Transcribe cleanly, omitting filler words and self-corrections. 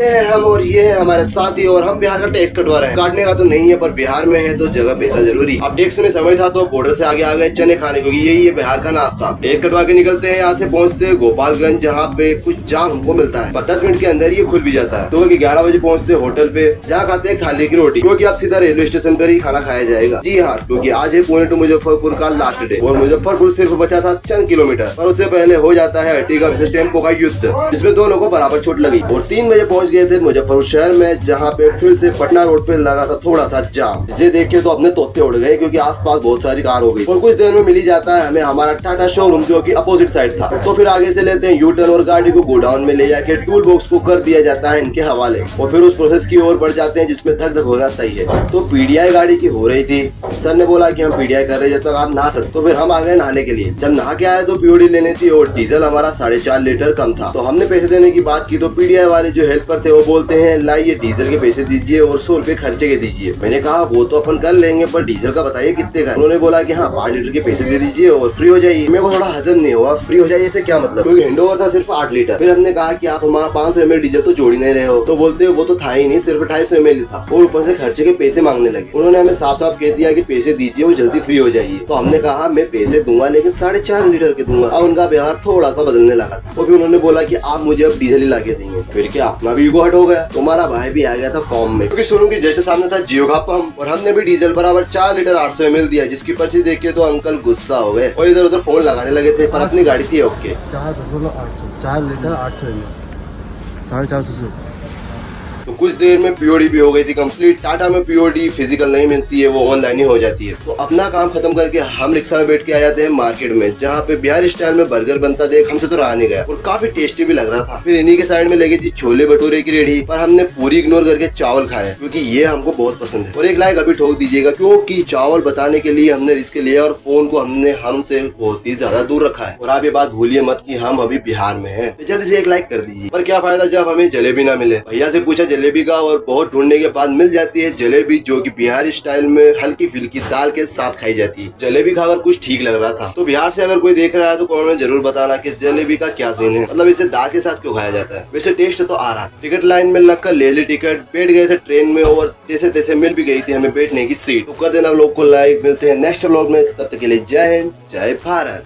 ये है हम और ये है हमारे साथी और हम बिहार का टैक्स कटवा रहे हैं। काटने का तो नहीं है पर बिहार में है तो जगह पैसा जरूरी। अब टैक्स में समय था तो बॉर्डर से आगे आ गए चने खाने, क्योंकि यही है बिहार का नाश्ता। टैक्स कटवा के निकलते हैं, यहाँ से पहुँचते हैं गोपालगंज, जहाँ पे कुछ जाम हमको मिलता है पर 10 मिनट के अंदर ये खुल भी जाता है। तो 11 बजे पहुँचते होटल पे, जहाँ खाते हैं थाली की रोटी, क्योंकि अब सीधा रेलवे स्टेशन पर ही खाना खाया जाएगा। जी हाँ, क्योंकि आज है पुणे टू मुजफ्फरपुर का लास्ट डे और मुजफ्फरपुर सिर्फ बचा था चंद किलोमीटर, पर उससे पहले हो जाता है अर्टिगा वर्सेस टेम्पो का युद्ध, जिसमें दोनों को बराबर चोट लगी और 3 बजे पहुंच गए थे मुजफ्फरपुर शहर में, जहां पे फिर से पटना रोड पे लगा था थोड़ा सा जाम, जिसे देख के तो अपने तोते उड़ गए, क्योंकि आसपास बहुत सारी कार हो गई और कुछ देर में मिल ही जाता है हमें हमारा टाटा शोरूम, जो कि अपोजिट साइड था। तो फिर आगे से लेते हैं यू टर्न और गाड़ी को गोडाउन में ले जाके टूल बॉक्स को कर दिया जाता है इनके हवाले और फिर उस प्रोसेस की ओर बढ़ जाते हैं जिसमें धक धक हो जाता ही है। तो पीडीआई गाड़ी की हो रही थी, सर ने बोला कि हम पीडीआई कर रहे हैं जब तक आप नहा सकते। तो फिर हम आ गए नहाने के लिए। जब नहा के आए तो पीओडी लेनी थी और डीजल हमारा 4.5 लीटर कम था। तो हमने पैसे देने की बात की तो पीडीआई वाले जो हेल्पर थे वो बोलते हैं लाइए डीजल के पैसे दीजिए और 100 रुपए खर्चे के दीजिए। मैंने कहा वो तो अपन कर लेंगे पर डीजल का बताइए कितने का। उन्होंने बोला कि हाँ 5 लीटर के पैसे दे दीजिए और फ्री हो जाइए। मेरे को थोड़ा हजम नहीं हुआ, फ्री हो जाइए से क्या मतलब, क्योंकि हिंडोवर था सिर्फ 8 लीटर। फिर हमने कहा कि आप हमारा 500 ml डीजल तो जोड़ ही नहीं रहे हो। तो बोलते वो तो था ही नहीं, सिर्फ 250 ml था और ऊपर से खर्चे के पैसे मांगने लगे। उन्होंने हमें साफ साफ कह दिया कि पैसे दीजिए वो जल्दी फ्री हो जाइए। तो हमने कहा मैं पैसे दूंगा लेकिन 4.5 लीटर के दूंगा। अब उनका व्यवहार थोड़ा सा बदलने लगा था और फिर उन्होंने बोला कि आप मुझे अब डीजल ही लाके देंगे। फिर क्या अपना भी ईगो हट हो गया। तुम्हारा भाई भी आ गया था फॉर्म में, क्योंकि शोरूम के जस्ट सामने था जियो का पंप और हमने भी डीजल बराबर 4 लीटर 800 ml दिया, जिसकी पर्ची देख के तो अंकल गुस्सा हो गए और इधर उधर फोन लगाने लगे थे, पर अपनी गाड़ी थी ओके। 4 लीटर 800 ml 450 से। तो कुछ देर में पीओडी भी हो गई थी कंप्लीट। टाटा में पीओडी फिजिकल नहीं मिलती है, वो ऑनलाइन ही हो जाती है। तो अपना काम खत्म करके हम रिक्शा में बैठ के आ जाते हैं मार्केट में, जहाँ पे बिहारी स्टाइल में बर्गर बनता देख हमसे तो रहा नहीं गया और काफी टेस्टी भी लग रहा था। फिर इन्हीं के साइड में लगी थी छोले भटूरे की रेडी, पर हमने पूरी इग्नोर करके चावल खाए, क्योंकि ये हमको बहुत पसंद है। और एक लाइक अभी ठोक दीजिएगा, क्योंकि चावल बताने के लिए हमने रिस्क लिया और फोन को हमने हमसे बहुत ही ज्यादा दूर रखा है। और आप ये बात भूलिए मत कि हम अभी बिहार में हैं, तो जल्दी से एक लाइक कर दीजिए। पर क्या फायदा जब हमें जलेबी ना मिले। भैया से पूछा जलेबी का और बहुत ढूंढने के बाद मिल जाती है जलेबी, जो कि बिहारी स्टाइल में हल्की फुल्की दाल के साथ खाई जाती है। जलेबी खाकर कुछ ठीक लग रहा था। तो बिहार से अगर कोई देख रहा है तो कमेंट में जरूर बताना कि जलेबी का क्या सीन है, मतलब इसे दाल के साथ क्यों खाया जाता है। वैसे टेस्ट तो आ रहा है। टिकट लाइन में लगकर ले ली टिकट, बैठ गए थे ट्रेन में और जैसे तैसे मिल भी गई थी हमें बैठने की सीट। तो कर देना लोग को लाइक। मिलते हैं नेक्स्ट व्लॉग में, तब तक के लिए जय हिंद जय भारत।